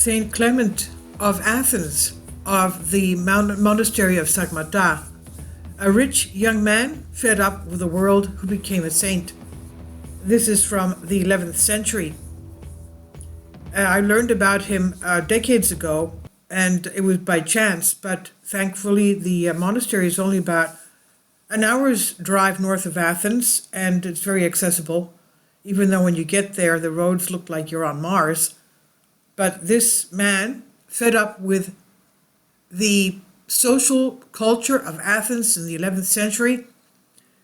Saint Clement of Athens of the monastery of Sagmata, a rich young man fed up with the world who became a saint. This is from the 11th century. I learned about him decades ago, and it was by chance, but thankfully the monastery is only about an hour's drive north of Athens, and it's very accessible, even though when you get there the roads look like you're on Mars. But this man, fed up with the social culture of Athens in the 11th century,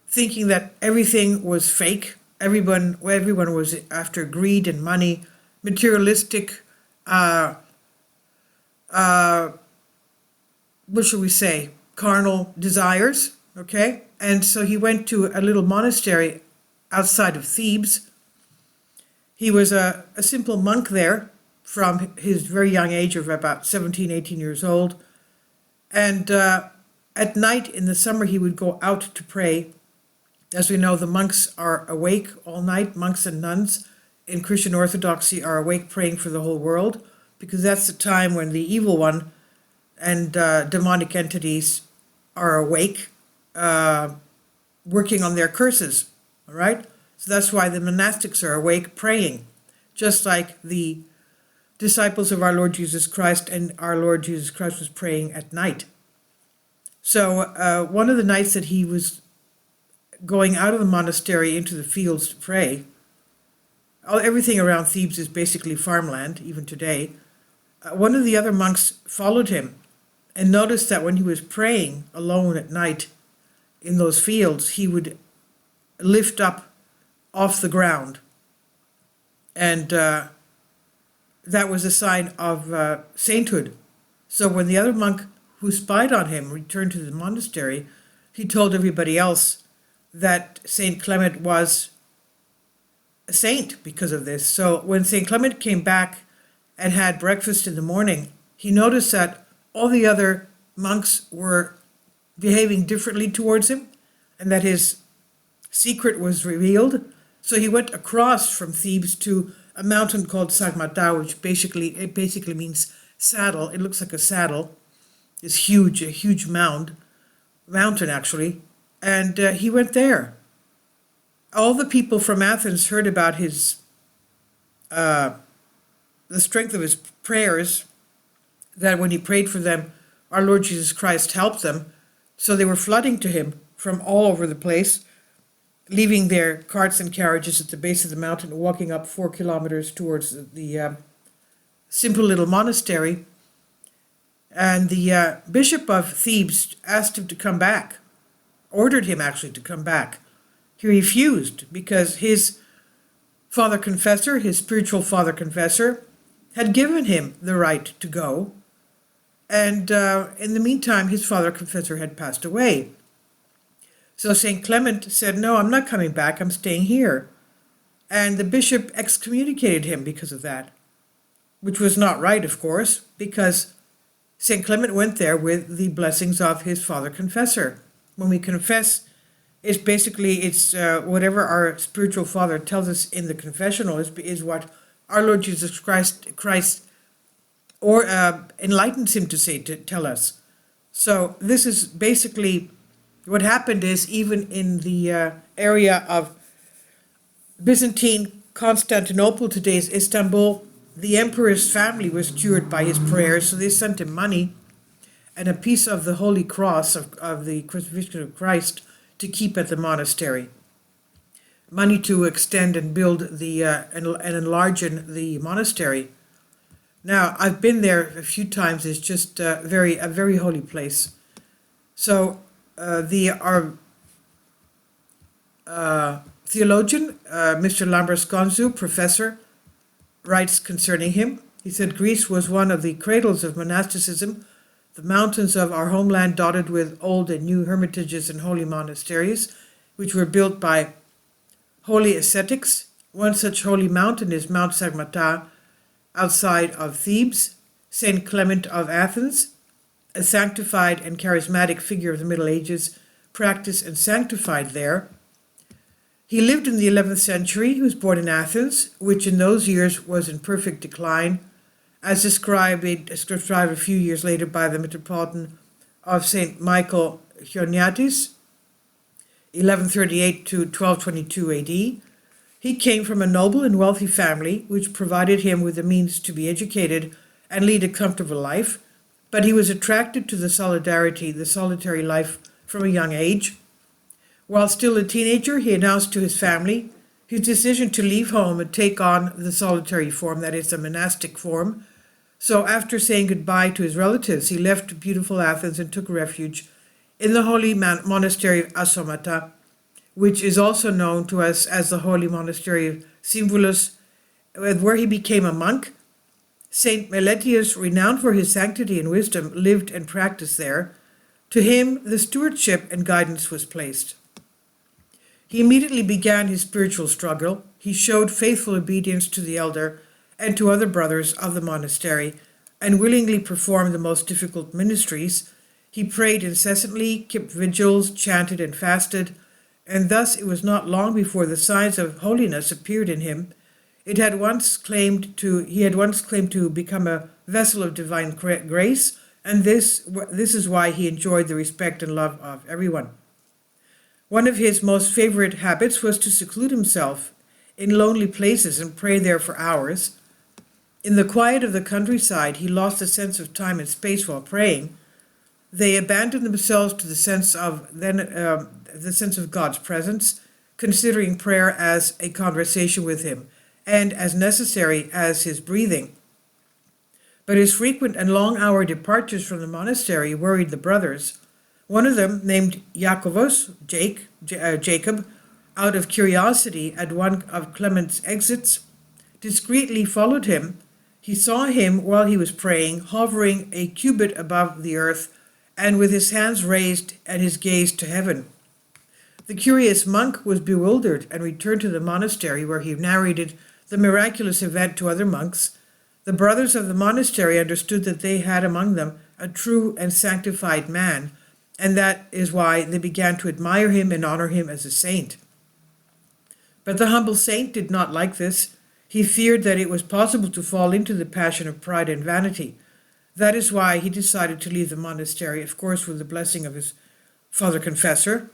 thinking that everything was fake, everyone was after greed and money, materialistic, what should we say, carnal desires, okay? And so he went to a little monastery outside of Thebes. He was a simple monk there from his very young age of about 17, 18 years old. And at night in the summer, he would go out to pray. As we know, the monks are awake all night. Monks and nuns in Christian Orthodoxy are awake praying for the whole world, because that's the time when the evil one and demonic entities are awake, working on their curses, all right? So that's why the monastics are awake praying, just like the disciples of our Lord Jesus Christ and our Lord Jesus Christ was praying at night. So one of the nights that he was going out of the monastery into the fields to pray, everything around Thebes is basically farmland, even today. One of the other monks followed him and noticed that when he was praying alone at night in those fields, he would lift up off the ground. And that was a sign of sainthood. So when the other monk who spied on him returned to the monastery, he told everybody else that Saint Clement was a saint because of this. So when Saint Clement came back and had breakfast in the morning, he noticed that all the other monks were behaving differently towards him and that his secret was revealed. So he went across from Thebes to a mountain called Sagmata, which basically means saddle. It looks like a saddle. It's huge, a huge mountain actually. And he went there. All the people from Athens heard about his, the strength of his prayers, that when he prayed for them, our Lord Jesus Christ helped them. So they were flooding to him from all over the place, leaving their carts and carriages at the base of the mountain and walking up 4 kilometers towards the simple little monastery. And the bishop of Thebes asked him to come back, ordered him actually to come back. He refused because his father confessor, his spiritual father confessor, had given him the right to go. And in the meantime, his father confessor had passed away. So St. Clement said, no, I'm not coming back, I'm staying here. And the bishop excommunicated him because of that, which was not right, of course, because St. Clement went there with the blessings of his father confessor. When we confess, it's whatever our spiritual father tells us in the confessional is what our Lord Jesus Christ enlightens him to tell us. So this is basically what happened. Is even in the area of Byzantine Constantinople, today's Istanbul, the emperor's family was cured by his prayers, so they sent him money and a piece of the Holy Cross of the Crucifixion of Christ to keep at the monastery. Money to extend and build and enlarge the monastery. Now, I've been there a few times. It's just a very holy place. So our theologian, Mr. Lambrasconsu, professor, writes concerning him. He said, Greece was one of the cradles of monasticism, the mountains of our homeland dotted with old and new hermitages and holy monasteries, which were built by holy ascetics. One such holy mountain is Mount Sagmata, outside of Thebes. Saint Clement of Athens, a sanctified and charismatic figure of the Middle Ages, practiced and sanctified there. He lived in the 11th century. He was born in Athens, which in those years was in perfect decline, as described a few years later by the Metropolitan of St. Michael Chioniatis, 1138 to 1222 AD. He came from a noble and wealthy family, which provided him with the means to be educated and lead a comfortable life, but he was attracted to the solitary life from a young age. While still a teenager, he announced to his family his decision to leave home and take on the solitary form, that is, the monastic form. So after saying goodbye to his relatives, he left beautiful Athens and took refuge in the holy monastery of Asomata, which is also known to us as the holy monastery of Symvoulos, where he became a monk. Saint Meletius, renowned for his sanctity and wisdom, lived and practiced there. To him, the stewardship and guidance was placed. He immediately began his spiritual struggle. He showed faithful obedience to the elder and to other brothers of the monastery, and willingly performed the most difficult ministries. He prayed incessantly, kept vigils, chanted and fasted, and thus it was not long before the signs of holiness appeared in him. He had once claimed to become a vessel of divine grace, and this is why he enjoyed the respect and love of everyone. One of his most favorite habits was to seclude himself in lonely places and pray there for hours. In the quiet of the countryside, he lost the sense of time and space while praying. They abandoned themselves to the sense of God's presence, considering prayer as a conversation with him and as necessary as his breathing. But his frequent and long-hour departures from the monastery worried the brothers. One of them, named Jacob, out of curiosity at one of Clement's exits, discreetly followed him. He saw him while he was praying, hovering a cubit above the earth, and with his hands raised and his gaze to heaven. The curious monk was bewildered and returned to the monastery, where he narrated the miraculous event to other monks. The brothers of the monastery understood that they had among them a true and sanctified man, and that is why they began to admire him and honor him as a saint. But the humble saint did not like this. He feared that it was possible to fall into the passion of pride and vanity. That is why he decided to leave the monastery, of course with the blessing of his father confessor.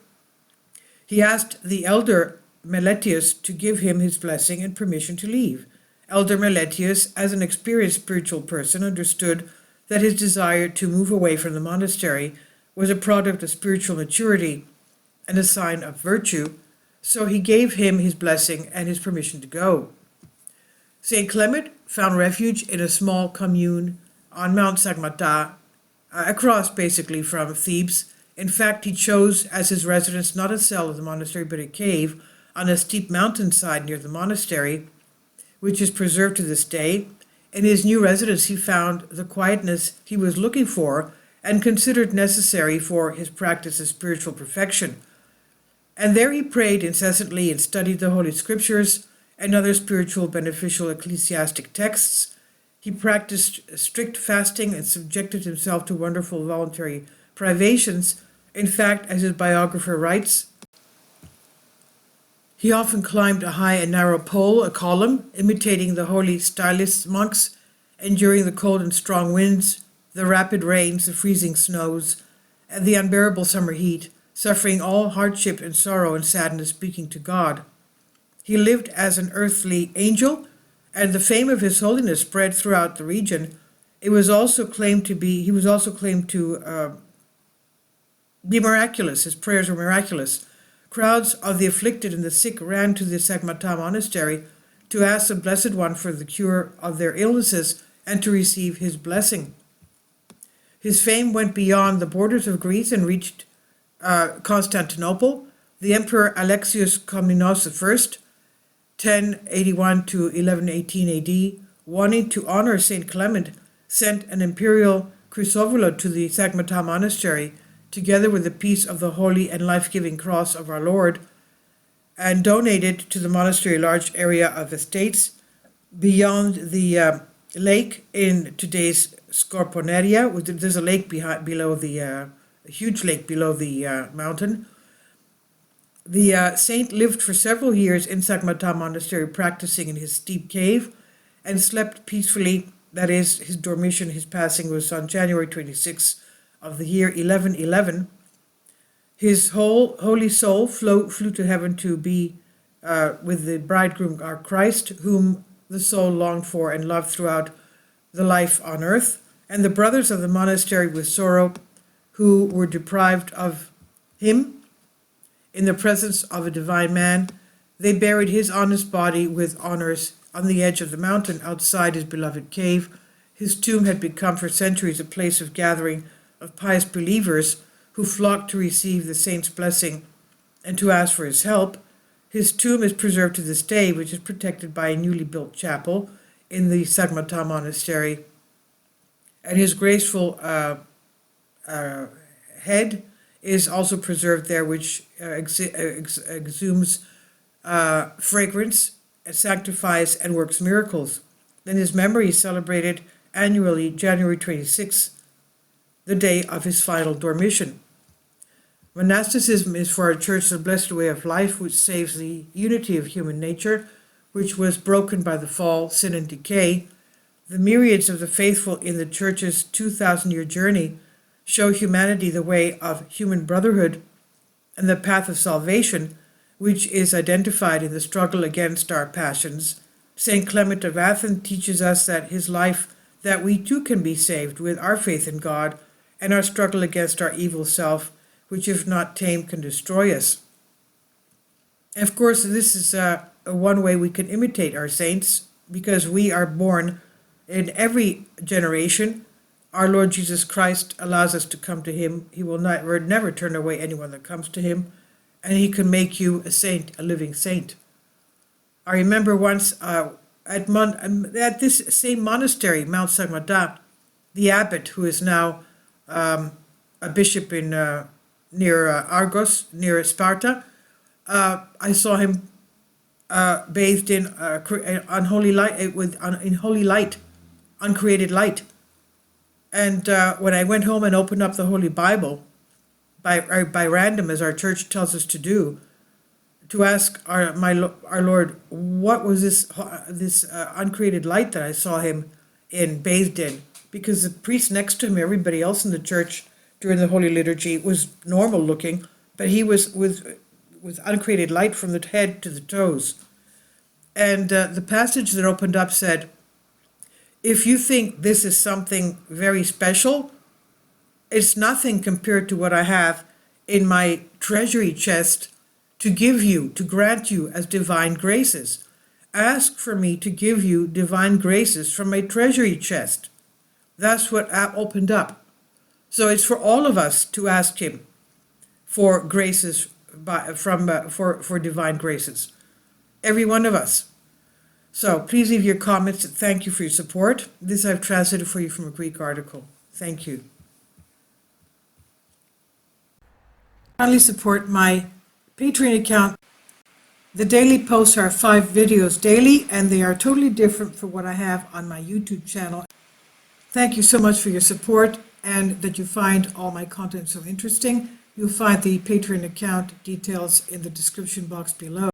He asked the elder Meletius to give him his blessing and permission to leave. Elder Meletius, as an experienced spiritual person, understood that his desire to move away from the monastery was a product of spiritual maturity and a sign of virtue, so he gave him his blessing and his permission to go. St. Clement found refuge in a small commune on Mount Sagmata, across basically from Thebes. In fact, he chose as his residence not a cell of the monastery, but a cave on a steep mountainside near the monastery, which is preserved to this day. In his new residence, he found the quietness he was looking for and considered necessary for his practice of spiritual perfection. And there he prayed incessantly and studied the Holy Scriptures and other spiritual beneficial ecclesiastic texts. He practiced strict fasting and subjected himself to wonderful voluntary privations. In fact, as his biographer writes, he often climbed a high and narrow pole, a column, imitating the holy stylist monks, enduring the cold and strong winds, the rapid rains, the freezing snows, and the unbearable summer heat, suffering all hardship and sorrow and sadness, speaking to God. He lived as an earthly angel, and the fame of his holiness spread throughout the region. He was also claimed to be miraculous. His prayers were miraculous. Crowds of the afflicted and the sick ran to the Sagmata monastery to ask the Blessed One for the cure of their illnesses and to receive his blessing. His fame went beyond the borders of Greece and reached Constantinople. The Emperor Alexius Komnenos I, 1081 to 1118 AD, wanting to honor St. Clement, sent an imperial chrysovola to the Sagmata monastery, together with a piece of the holy and life-giving cross of our Lord, and donated to the monastery a large area of estates beyond the lake in today's Scorponeria. There's a lake below a huge lake below the mountain. The saint lived for several years in Sagmata monastery, practicing in his steep cave, and slept peacefully that is, his Dormition, his passing was on January 26th of the year 1111. His whole holy soul flew to heaven to be with the bridegroom, our Christ, whom the soul longed for and loved throughout the life on earth. And the brothers of the monastery with sorrow, who were deprived of him in the presence of a divine man, they buried his honest body with honors on the edge of the mountain outside his beloved cave. His tomb had become for centuries a place of gathering of pious believers who flocked to receive the saint's blessing and to ask for his help. His tomb is preserved to this day, which is protected by a newly built chapel in the Sagmata monastery. And his graceful head is also preserved there, which exhumes fragrance, sanctifies, and works miracles. Then his memory is celebrated annually January 26th, the day of his final Dormition. Monasticism is for our church the blessed way of life, which saves the unity of human nature, which was broken by the fall, sin, and decay. The myriads of the faithful in the church's 2,000-year journey show humanity the way of human brotherhood and the path of salvation, which is identified in the struggle against our passions. St. Clement of Athens teaches us that his life, that we too can be saved with our faith in God and our struggle against our evil self, which if not tamed can destroy us. And of course, this is one way we can imitate our saints, because we are born in every generation. Our Lord Jesus Christ allows us to come to him. He will never turn away anyone that comes to him, and he can make you a saint, a living saint. I remember once at this same monastery, Mount Sagmata, the abbot, who is now a bishop in near Argos, near Sparta, I saw him bathed in unholy light, in holy light, uncreated light. And when I went home and opened up the Holy Bible, by random, as our church tells us to do, to ask our Lord, what was this uncreated light that I saw him bathed in? Because the priest next to him, everybody else in the church during the Holy Liturgy was normal looking, but he was with uncreated light from the head to the toes. And the passage that opened up said, if you think this is something very special, it's nothing compared to what I have in my treasury chest to give you, to grant you as divine graces. Ask for me to give you divine graces from my treasury chest. That's what opened up. So it's for all of us to ask him for graces, for divine graces. Every one of us. So please leave your comments. Thank you for your support. This I've translated for you from a Greek article. Thank you. Kindly support my Patreon account. The daily posts are 5 videos daily, and they are totally different from what I have on my YouTube channel. Thank you so much for your support and that you find all my content so interesting. You'll find the Patreon account details in the description box below.